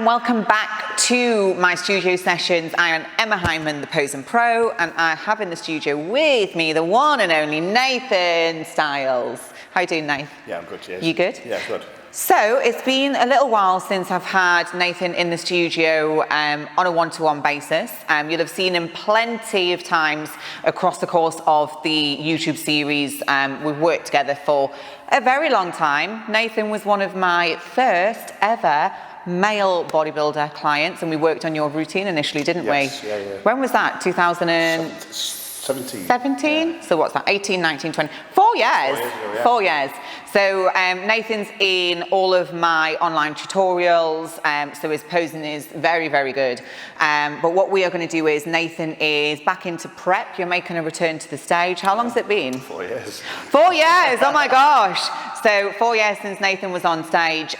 welcome back to my studio sessions. I am Emma Hyman, the Posing Pro, and I have in the studio with me the one and only Nathan Styles. How are you doing, Nathan? Yeah, I'm good, cheers. You good? Yeah, good. So it's been a little while since I've had Nathan in the studio on a one-to-one basis. You'll have seen him plenty of times across the course of the YouTube series. We've worked together for a very long time. Nathan was one of my first ever male bodybuilder clients, and we worked on your routine initially, didn't we? Yes, yeah. When was that? 2017? 17. Yeah. So what's that? 18, 19, 20. 4 years. 4 years ago, yeah. 4 years. So Nathan's in all of my online tutorials, so his posing is very, very good. But what we are going to do is Nathan is back into prep. You're making a return to the stage. How long's it been? 4 years. 4 years, oh my gosh. So 4 years since Nathan was on stage.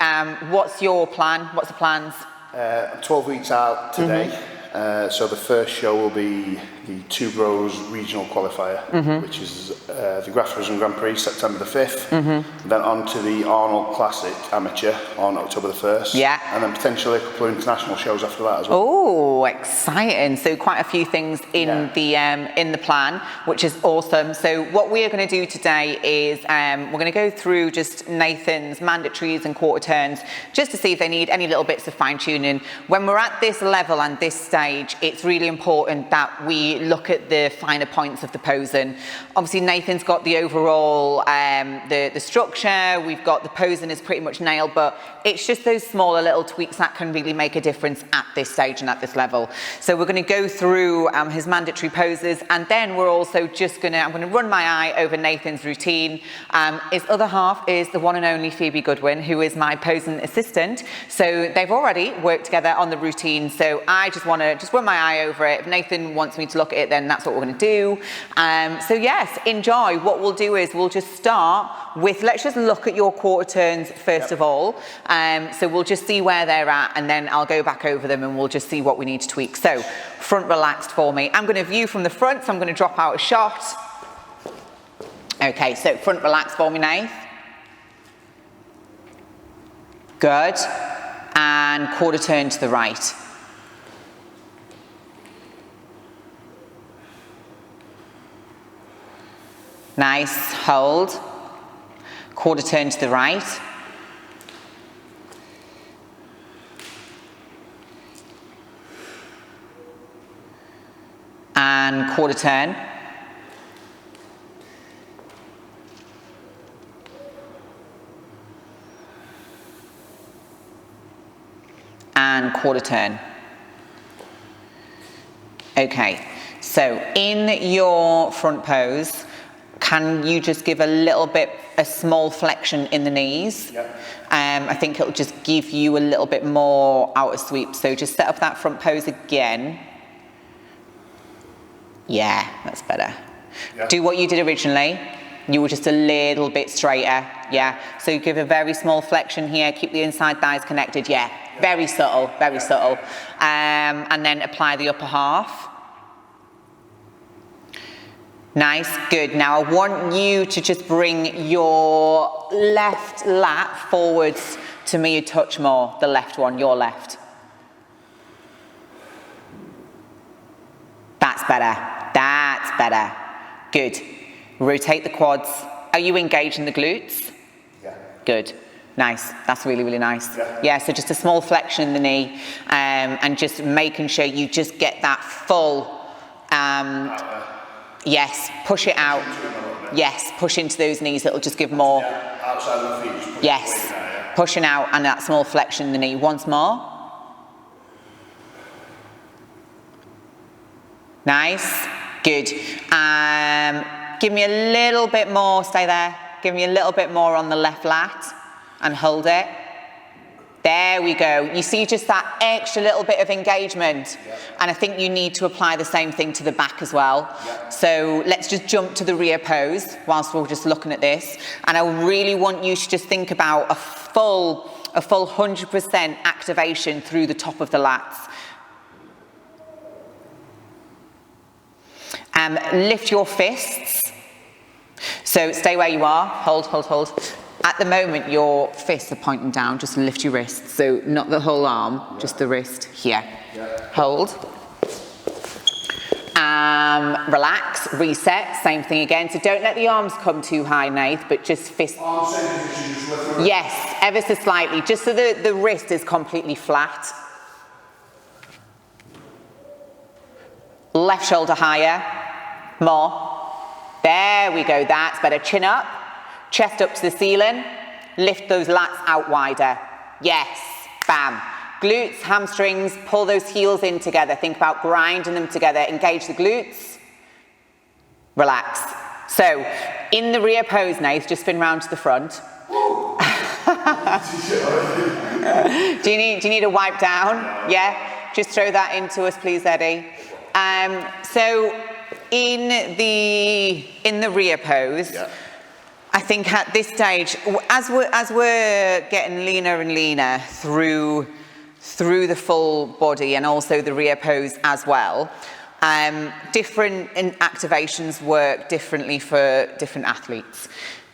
What's your plan? What's the plans? I'm 12 weeks out today. So the first show will be the Two Bros Regional Qualifier, which is the Grafton Grand Prix, September the 5th. Then on to the Arnold Classic Amateur on October the 1st. Yeah. And then potentially a couple of international shows after that as well. Oh, exciting. So quite a few things in the plan, which is awesome. So what we are going to do today is we're going to go through just Nathan's mandatories and quarter turns just to see if they need any little bits of fine tuning. When we're at this level and this stage, it's really important that we look at the finer points of the posing. Obviously, Nathan's got the overall, the structure, we've got the posing is pretty much nailed, but it's just those smaller little tweaks that can really make a difference at this stage and at this level. So we're going to go through his mandatory poses, and then we're also just going to, I'm going to run my eye over Nathan's routine. His other half is the one and only Phoebe Goodwin, who is my posing assistant. So they've already worked together on the routine, so I just want to run my eye over it. If Nathan wants me to look at it, then that's what we're going to do. So yes, enjoy. What we'll do is we'll just start with, let's just look at your quarter turns first of all. So we'll just see where they're at, and then I'll go back over them and we'll just see what we need to tweak. So front relaxed for me. I'm going to view from the front, so I'm going to drop out a shot. Okay, so front relaxed for me, Nath. Good. And quarter turn to the right. Nice, hold. Quarter turn to the right. And quarter turn. And quarter turn. Okay, so in your front pose, can you just give a small flexion in the knees? Yep. I think it'll just give you a little bit more outer sweep. So just set up that front pose again. Yeah, that's better. Yep. Do what you did originally. You were just a little bit straighter. Yeah, so give a very small flexion here. Keep the inside thighs connected. Yeah, very subtle, very subtle. And then apply the upper half. Nice, good. Now I want you to just bring your left lat forwards to me a touch more. The left one, your left. That's better, that's better. Good. Rotate the quads. Are you engaging the glutes? Yeah. Good. Nice. That's really, really nice. Yeah, so just a small flexion in the knee, and just making sure you just get that full, yes, push it out. Yes, push into those knees. It'll just give more. Yeah, outside of the feet. Yes, pushing out and that small flexion in the knee. Once more. Nice, good. Give me a little bit more, stay there. Give me a little bit more on the left lat and hold it. There we go. You see just that extra little bit of engagement. Yep. And I think you need to apply the same thing to the back as well. Yep. So let's just jump to the rear pose whilst we're just looking at this. And I really want you to just think about a full 100% activation through the top of the lats. Lift your fists. So stay where you are. Hold, hold, hold. at the moment, your fists are pointing down, just lift your wrists. So not the whole arm, just the wrist here. Hold. Relax, reset, same thing again. So don't let the arms come too high, Nath, but just fist. Yes, ever so slightly, just so the wrist is completely flat. Left shoulder higher, more. There we go, that's better. Chin up, chest up to the ceiling. Lift those lats out wider. Yes, bam. Glutes, hamstrings, pull those heels in together. Think about grinding them together. Engage the glutes. Relax. So, in the rear pose, Nath, just spin round to the front. Do you need a wipe down? Yeah? Just throw that into us, please, Eddie. So, in the rear pose, I think at this stage, as we're getting leaner and leaner through the full body and also the rear pose as well, different activations work differently for different athletes.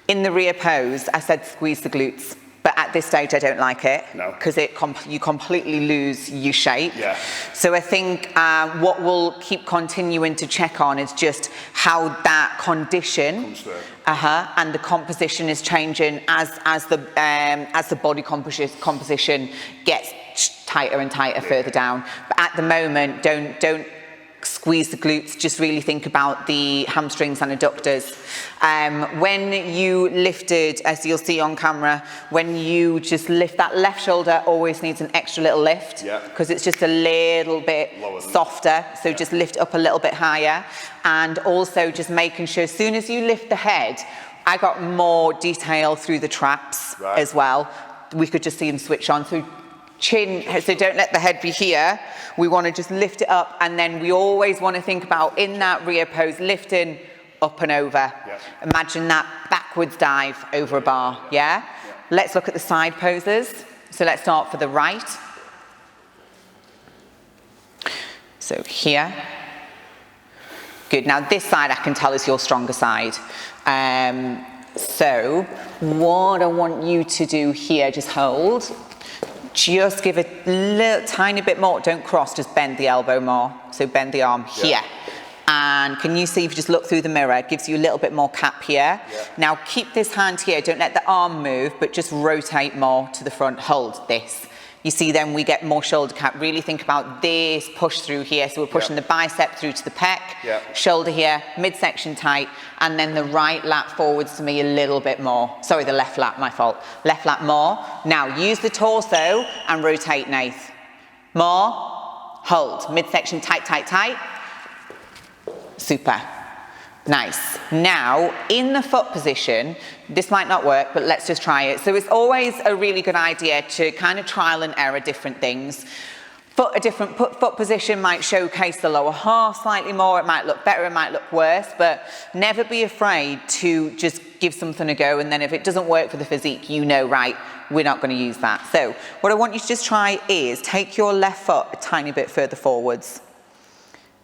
In the rear pose, I said squeeze the glutes, but at this stage I don't like it because you completely lose your shape. Yeah. So I think what we'll keep continuing to check on is just how that condition and the composition is changing as the body composition gets tighter and tighter further down. But at the moment, don't squeeze the glutes, just really think about the hamstrings and adductors. When you lifted, as you'll see on camera, when you just lift, that left shoulder always needs an extra little lift because it's just a little bit softer, so just lift up a little bit higher. And also just making sure as soon as you lift the head, I got more detail through the traps as well. We could just see them switch on. So chin, so don't let the head be here. We want to just lift it up, and then we always want to think about in that rear pose, lifting up and over. Imagine that backwards dive over a bar, Let's look at the side poses. So let's start for the right. So here. Good, now this side I can tell is your stronger side. So what I want you to do here, just hold. Just give a little tiny bit more, don't cross, just bend the elbow more. So bend the arm here. And can you see if you just look through the mirror, it gives you a little bit more cap here. Now keep this hand here, don't let the arm move, but just rotate more to the front, hold this. You see then we get more shoulder cap, really think about this push through here. So we're pushing the bicep through to the pec, shoulder here, midsection tight, and then the right lat forwards to me a little bit more. Sorry, the left lat, my fault. Left lat more. Now use the torso and rotate, Nath. More, hold, midsection tight, tight, tight. Super. Nice. Now, in the foot position, this might not work, but let's just try it. So it's always a really good idea to kind of trial and error different things. A different foot position might showcase the lower half slightly more. It might look better, it might look worse, but never be afraid to just give something a go. And then if it doesn't work for the physique, you know, right, we're not going to use that. So what I want you to just try is take your left foot a tiny bit further forwards.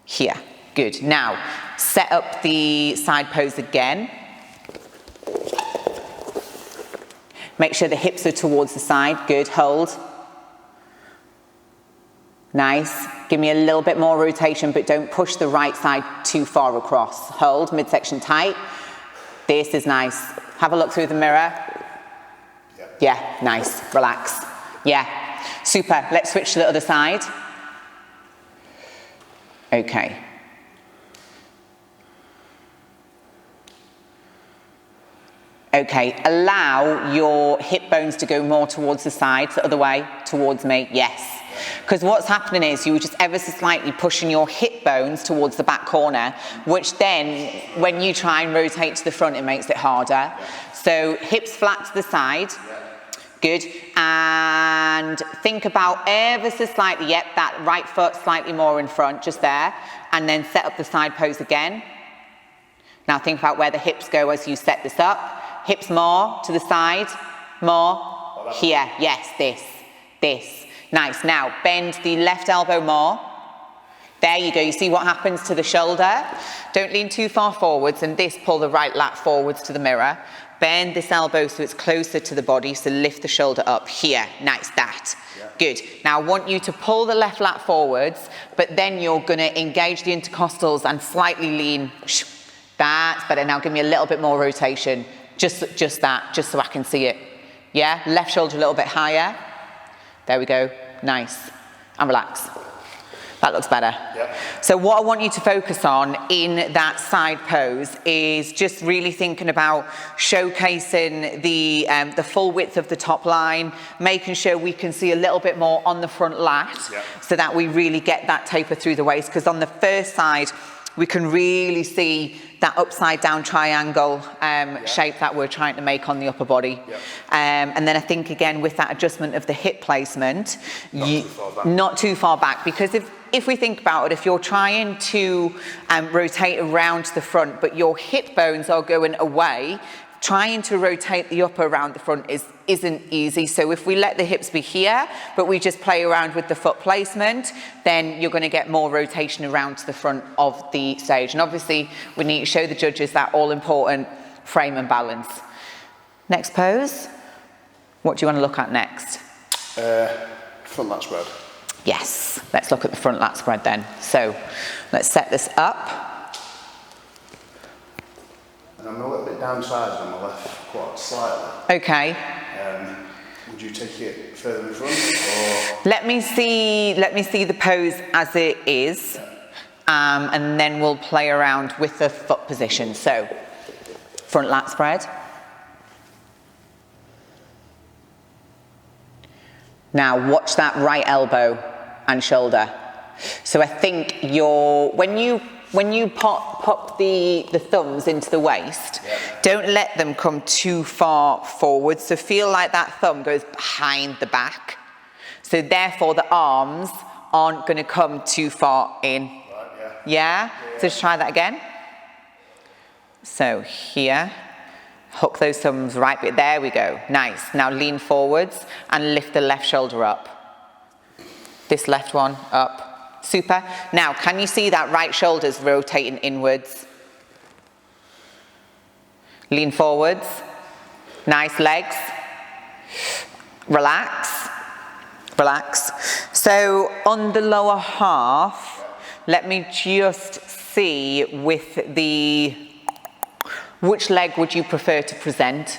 Here. Good. Now, set up the side pose again. Make sure the hips are towards the side. Good. Hold. Nice. Give me a little bit more rotation, but don't push the right side too far across. Hold. Midsection tight. This is nice. Have a look through the mirror. Yeah. Nice. Relax. Yeah. Super. Let's switch to the other side. Okay. Okay, allow your hip bones to go more towards the side, the other way, towards me, yes. Because what's happening is you're just ever so slightly pushing your hip bones towards the back corner, which then, when you try and rotate to the front, it makes it harder. So hips flat to the side, good. And think about ever so slightly, that right foot slightly more in front, just there. And then set up the side pose again. Now think about where the hips go as you set this up. Hips more to the side, more here. Yes, this. Nice. Now bend the left elbow more. There you go. You see what happens to the shoulder? Don't lean too far forwards, and this, pull the right lat forwards to the mirror. Bend this elbow so it's closer to the body, so lift the shoulder up here. Nice, that. Yeah. Good. Now I want you to pull the left lat forwards, but then you're gonna engage the intercostals and slightly lean. That's better. Now give me a little bit more rotation. Just that, just so I can see it. Yeah, left shoulder a little bit higher. There we go, nice. And relax. That looks better. Yep. So what I want you to focus on in that side pose is just really thinking about showcasing the full width of the top line, making sure we can see a little bit more on the front lat, yep, so that we really get that taper through the waist, because on the first side, we can really see that upside down triangle shape that we're trying to make on the upper body. Yep. And then I think again with that adjustment of the hip placement, not too far back, because if we think about it, if you're trying to rotate around the front, but your hip bones are going away, trying to rotate the upper around the front isn't easy. So if we let the hips be here, but we just play around with the foot placement, then you're going to get more rotation around to the front of the stage. And obviously, we need to show the judges that all-important frame and balance. Next pose. What do you want to look at next? Front lat spread. Yes, let's look at the front lat spread then. So let's set this up. And I'm a little bit downsized on my left quad, slightly. Okay. Would you take it further in front, or? Let me see the pose as it is, and then we'll play around with the foot position. So, front lat spread. Now watch that right elbow and shoulder. So I think when you pop the thumbs into the waist, yep, don't let them come too far forward. So feel like that thumb goes behind the back. So therefore the arms aren't going to come too far in. Right, yeah? So just try that again. So here, hook those thumbs right, but there we go. Nice. Now lean forwards and lift the left shoulder up. This left one up. Super. Now, can you see that right shoulder's rotating inwards? Lean forwards. Nice legs. Relax. Relax. So on the lower half, let me just see with which leg would you prefer to present?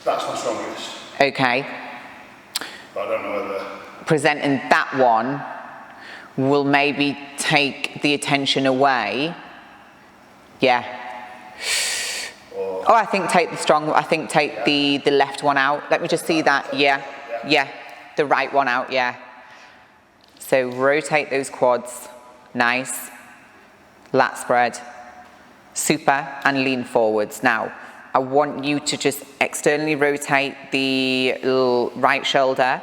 That's my strongest. Okay. But I don't know whether... Presenting that one will maybe take the attention away. Yeah. I think take the left one out. Let me just see that. Yeah. The right one out, yeah. So rotate those quads. Nice. Lat spread. Super. And lean forwards. Now, I want you to just externally rotate the right shoulder.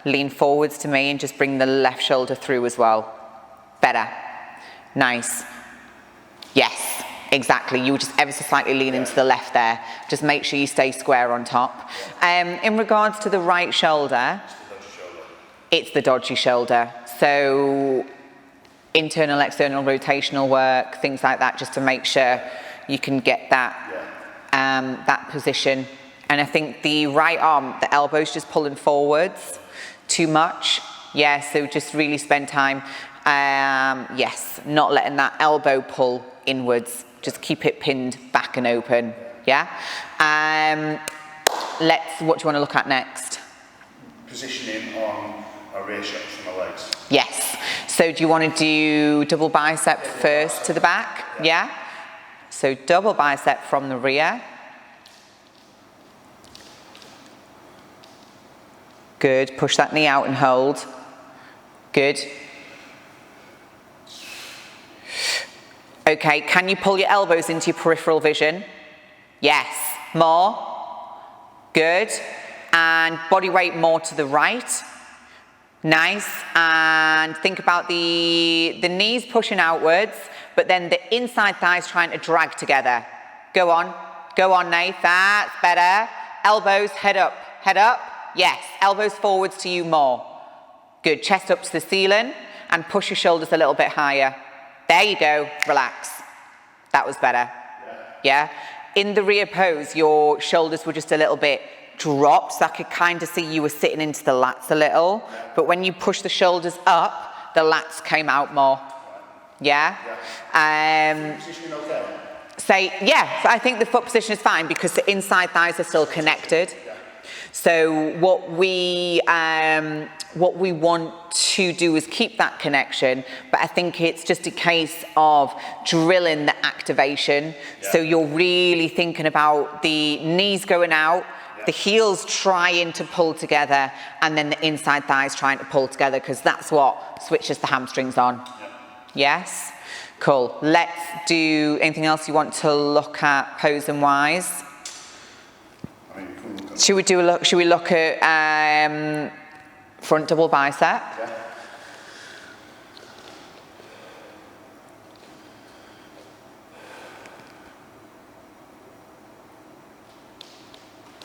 Lean forwards to me and just bring the left shoulder through as well. Better. Nice. Yes, exactly. You just ever so slightly lean into the left there. Just make sure you stay square on top. In regards to the right shoulder, it's the dodgy shoulder. So internal, external, rotational work, things like that, just to make sure you can get that position. And I think the right arm, the elbow's just pulling forwards too much. Yeah, so just really spend time, yes, not letting that elbow pull inwards. Just keep it pinned back and open, yeah? What do you want to look at next? Positioning on a rear shot from the legs. Yes. So do you want to do double bicep first to the back? Yeah? So double bicep from the rear. Good. Push that knee out and hold. Good. Okay, can you pull your elbows into your peripheral vision? Yes. More. Good. And body weight more to the right. Nice. And think about the knees pushing outwards, but then the inside thighs trying to drag together. Go on. Go on, Nath. That's better. Elbows, head up. Head up. Yes. Elbows forwards to you more. Good. Chest up to the ceiling. and push your shoulders a little bit higher. There you go, relax. That was better. Yeah? In the rear pose, your shoulders were just a little bit dropped, so I could kind of see you were sitting into the lats a little. But when you push the shoulders up, the lats came out more. Yeah? Position okay? Yeah, I think the foot position is fine because the inside thighs are still connected. So what we want to do is keep that connection, but I think it's just a case of drilling the activation. So you're really thinking about the knees going out, the heels trying to pull together, and then the inside thighs trying to pull together, because that's what switches the hamstrings on. Yes? Cool. Let's do anything else you want to look at posing wise? Should we look at front double bicep? Yeah.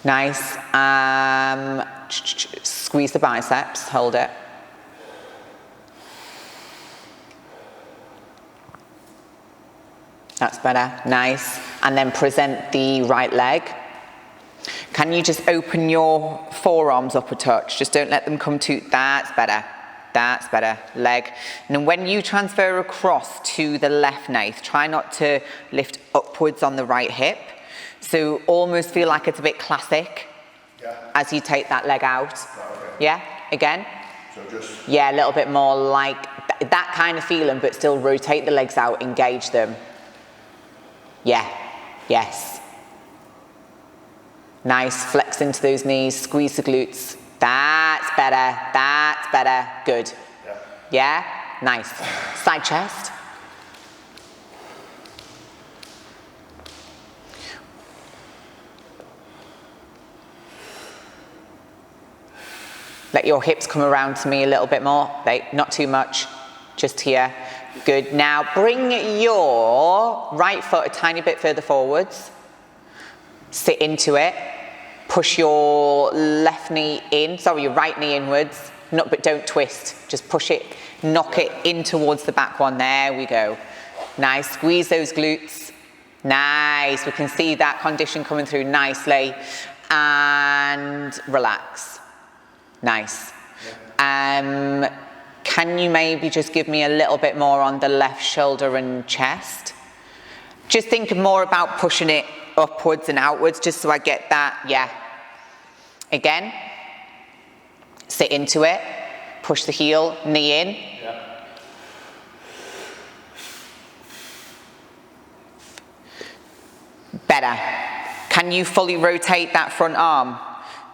Nice. Squeeze the biceps, hold it. That's better, nice. And then present the right leg. Can you just open your forearms up a touch? Just don't let them come to, that's better. That's better, leg. And then when you transfer across to the left knee, try not to lift upwards on the right hip. So almost feel like it's a bit classic as you take that leg out. Yeah, again? So just... Yeah, a little bit more like that kind of feeling, but still rotate the legs out, engage them. Yeah, yes. Nice, flex into those knees, squeeze the glutes. That's better, good. Yeah, nice. Side chest. Let your hips come around to me a little bit more. Not too much, just here. Good. Now bring your right foot a tiny bit further forwards. Sit into it. Push your left knee in, your right knee inwards. But don't twist. Just push it, knock it in towards the back one. There we go. Nice. Squeeze those glutes. Nice. We can see that condition coming through nicely. And relax. Nice. Can you maybe just give me a little bit more on the left shoulder and chest? Just think more about pushing it upwards and outwards, just so I get that, yeah. Again, sit into it, push the heel, knee in. Yeah. Better. Can you fully rotate that front arm?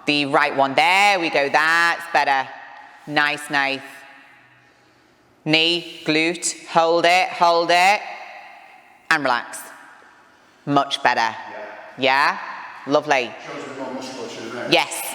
The right one, there we go, that's better. Nice, nice. Knee, glute, hold it, and relax. Much better. Yeah? Lovely. Shows more musculature there. Yes.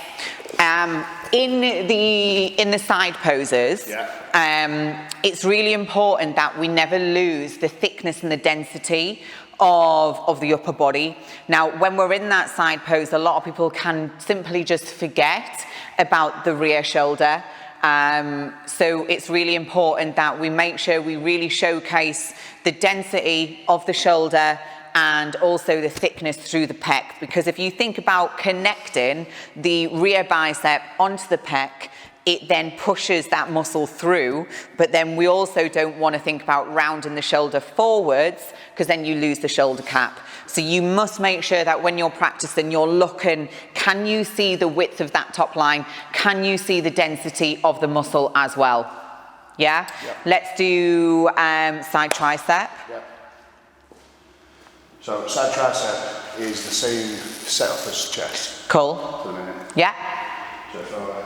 In the side poses, it's really important that we never lose the thickness and the density of the upper body. Now, when we're in that side pose, a lot of people can simply just forget about the rear shoulder. So it's really important that we make sure we really showcase the density of the shoulder and also the thickness through the pec, because if you think about connecting the rear bicep onto the pec, it then pushes that muscle through, but then we also don't want to think about rounding the shoulder forwards, because then you lose the shoulder cap. So you must make sure that when you're practicing, you're looking, can you see the width of that top line? Can you see the density of the muscle as well? Yeah? Let's do side tricep. So side tricep is the same setup as chest. Cool. For the minute. Yeah. So it's all right.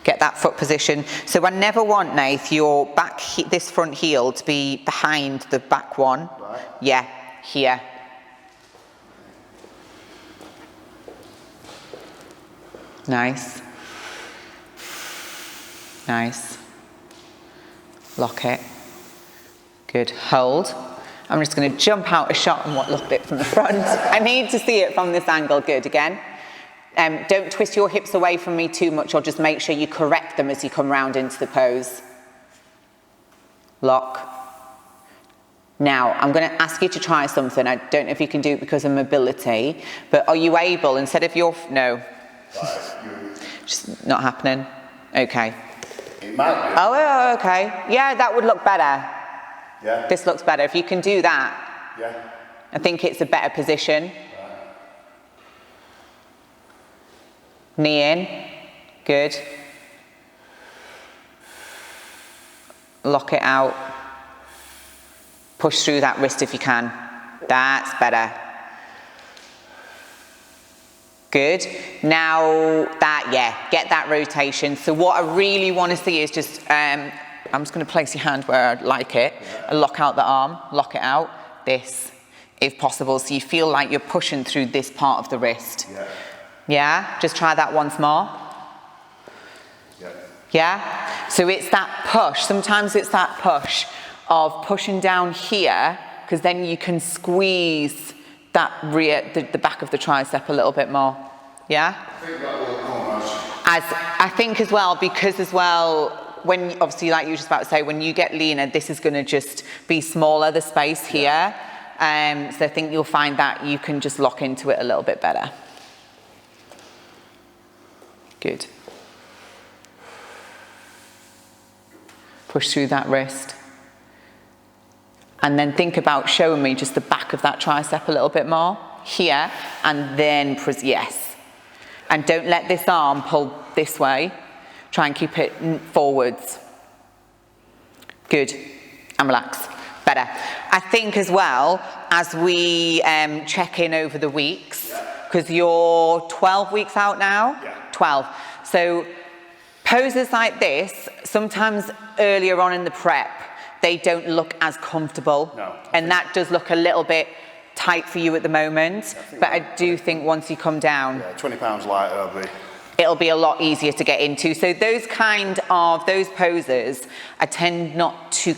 Get that foot position. So I never want, Nath, your back, this front heel to be behind the back one. Right. Yeah, here. Nice. Nice. Lock it. Good. Hold. I'm just going to jump out a shot and look at it from the front. I need to see it from this angle. Good. Again. Don't twist your hips away from me too much, or just make sure you correct them as you come round into the pose. lock. Now, I'm going to ask you to try something. I don't know if you can do it because of mobility, but are you able, instead of your, no, just not happening? Okay. It might be. Oh, okay. Yeah, that would look better. Yeah. This looks better. If you can do that, Yeah. I think it's a better position. Right. Knee in. Good. Lock it out. Push through that wrist if you can. That's better. Good. Now that, yeah, get that rotation. So what I really want to see is just, I'm just going to place your hand where I'd like it. And lock out the arm, lock it out. This, if possible. So you feel like you're pushing through this part of the wrist. Yeah. Yeah? Just try that once more. Yeah. Yeah? So it's that push. Sometimes it's that push of pushing down here, because then you can squeeze that rear, the back of the tricep a little bit more. Yeah? I think that will come As I think as well, because as well, when obviously, like you were just about to say, when you get leaner, this is going to just be smaller, the space here. So I think you'll find that you can just lock into it a little bit better. Good. Push through that wrist. And then think about showing me just the back of that tricep a little bit more. Here, and then press, yes. And don't let this arm pull this way. Try and keep it forwards. Good. And relax. Better. I think as well, as we check in over the weeks, because you're 12 weeks out now? Yeah. 12. So poses like this, sometimes earlier on in the prep, they don't look as comfortable. No. And that does look a little bit tight for you at the moment. But I do think once you come down, Yeah, 20 pounds lighter, it'll be a lot easier to get into. So those poses, I tend not to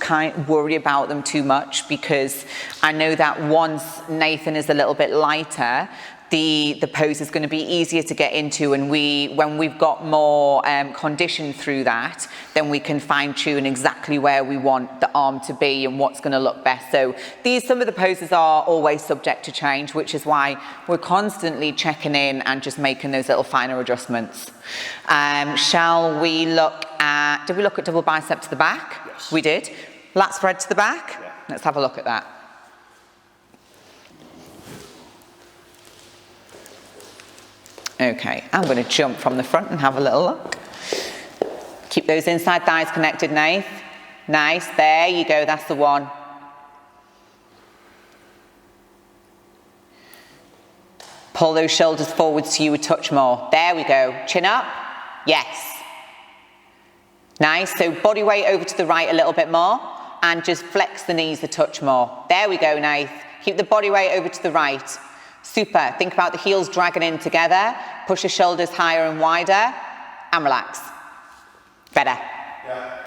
worry about them too much, because I know that once Nathan is a little bit lighter, the pose is going to be easier to get into, and when we've got more condition through that, then we can fine tune exactly where we want the arm to be and what's going to look best. So some of the poses are always subject to change, which is why we're constantly checking in and just making those little finer adjustments. Shall we look at, did we look at double bicep to the back? Yes. We did. Lat spread to the back? Yeah. Let's have a look at that. Okay, I'm going to jump from the front and have a little look. Keep those inside thighs connected, Nath. Nice, there you go, that's the one. Pull those shoulders forward so you would touch more. There we go, chin up, yes. Nice, so body weight over to the right a little bit more, and just flex the knees a touch more. There we go, Nath. Keep the body weight over to the right. Super. Think about the heels dragging in together. Push the shoulders higher and wider, and relax. Better.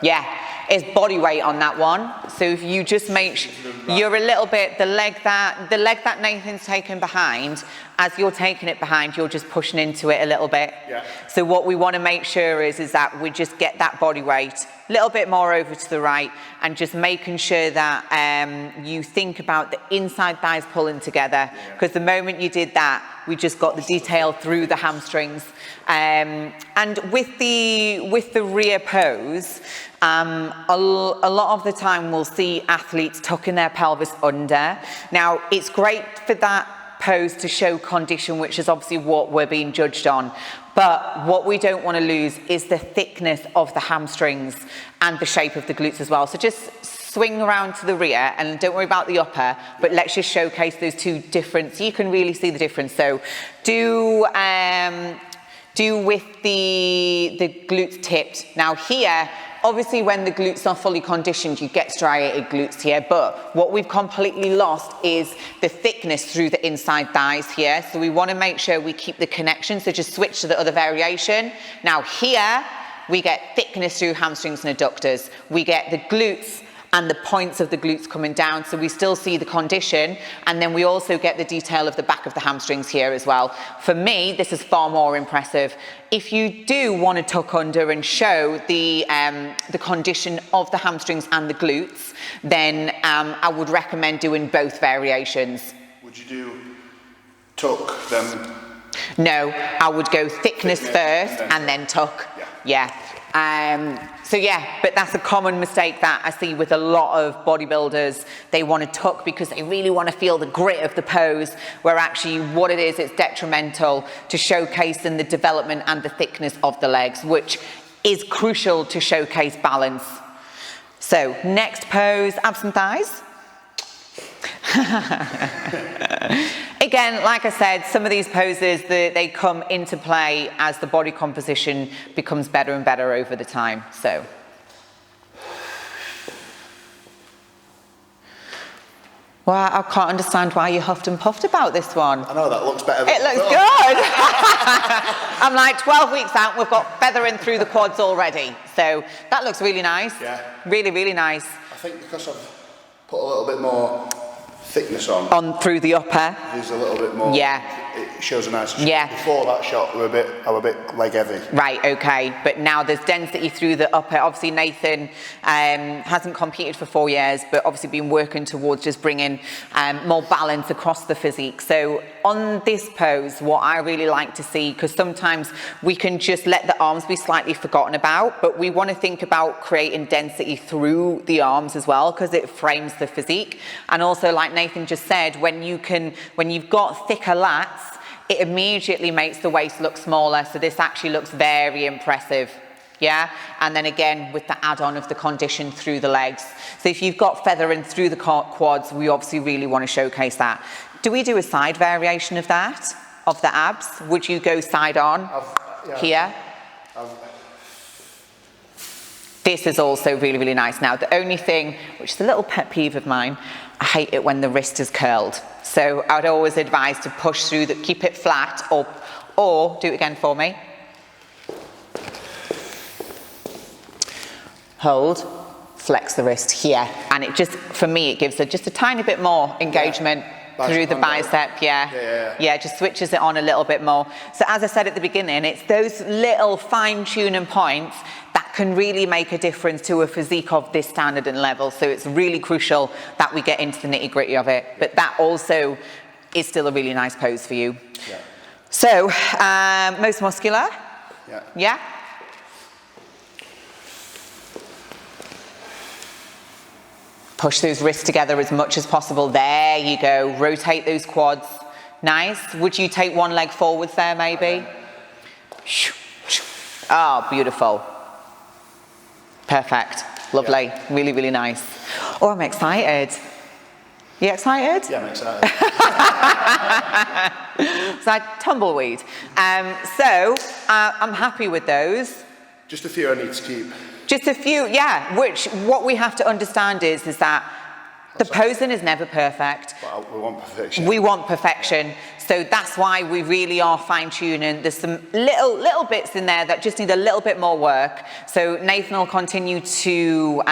Yeah. It's body weight on that one. So if you just make sure you're a little bit, the leg that Nathan's taken behind, as you're taking it behind, you're just pushing into it a little bit. Yeah. So what we want to make sure is that we just get that body weight a little bit more over to the right, and just making sure that you think about the inside thighs pulling together, because the moment you did that, we just got the detail through the hamstrings. And with the rear pose, a lot of the time we'll see athletes tucking their pelvis under. Now, it's great for that pose to show condition, which is obviously what we're being judged on. But what we don't want to lose is the thickness of the hamstrings and the shape of the glutes as well. So just swing around to the rear, and don't worry about the upper, but let's just showcase those two different, so you can really see the difference. So do with the glutes tipped. Now here, obviously when the glutes are fully conditioned, you get striated glutes here, but what we've completely lost is the thickness through the inside thighs here. So we want to make sure we keep the connection. So just switch to the other variation. Now here, we get thickness through hamstrings and adductors. We get the glutes and the points of the glutes coming down. So we still see the condition, and then we also get the detail of the back of the hamstrings here as well. For me, this is far more impressive. If you do want to tuck under and show the condition of the hamstrings and the glutes, then I would recommend doing both variations. Would you do tuck then? No, I would go thickness first and then tuck. Yeah. So yeah, but that's a common mistake that I see with a lot of bodybuilders. They want to tuck because they really want to feel the grit of the pose, where actually what it is, it's detrimental to showcasing the development and the thickness of the legs, which is crucial to showcase balance. So next pose, abs and thighs. Again, like I said, some of these poses, they come into play as the body composition becomes better and better over the time. So, well, I can't understand why you huffed and puffed about this one. I know, that looks better. It looks good. I'm like 12 weeks out, we've got feathering through the quads already. So that looks really nice. Yeah. Really, really nice. I think because I've put a little bit more thickness on through the upper. There's a little bit more. Yeah. It shows a nice. Yeah. Before that shot, I'm a bit leg heavy. Right. Okay. But now there's density through the upper. Obviously, Nathan hasn't competed for 4 years, but obviously been working towards just bringing more balance across the physique. So on this pose, what I really like to see, because sometimes we can just let the arms be slightly forgotten about, but we want to think about creating density through the arms as well, because it frames the physique. And also, like Nathan just said, when you've got thicker lats, it immediately makes the waist look smaller. So this actually looks very impressive. Yeah. And then again, with the add-on of the condition through the legs. So if you've got feathering through the quads, we obviously really want to showcase that. Do we do a side variation of that, of the abs? Would you go side on here? This is also really, really nice. Now, the only thing, which is a little pet peeve of mine, I hate it when the wrist is curled. So I'd always advise to push through, keep it flat, or do it again for me. Hold, flex the wrist here. And it just, for me, it gives just a tiny bit more engagement through the bicep. Yeah, just switches it on a little bit more. So as I said at the beginning, it's those little fine-tuning points that can really make a difference to a physique of this standard and level. So it's really crucial that we get into the nitty-gritty of it. But that also is still a really nice pose for you. Yeah. So, most muscular? Yeah? Push those wrists together as much as possible. There you go. Rotate those quads. Nice. Would you take one leg forwards there, maybe? Oh, beautiful. Perfect. Lovely. Yeah. Really, really nice. Oh, I'm excited. You excited? Yeah, I'm excited. It's like tumbleweed. So, I'm happy with those. Just a few I need to keep. Just a few, yeah, which what we have to understand is that the posing is never perfect. Well, we want perfection. We want perfection. So that's why we really are fine-tuning. There's some little bits in there that just need a little bit more work. So Nathan will continue to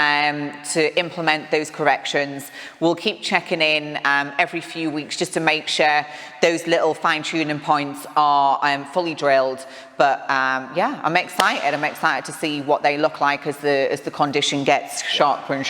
implement those corrections. We'll keep checking in every few weeks just to make sure those little fine-tuning points are fully drilled. But yeah, I'm excited. I'm excited to see what they look like as the condition gets sharper and sharper.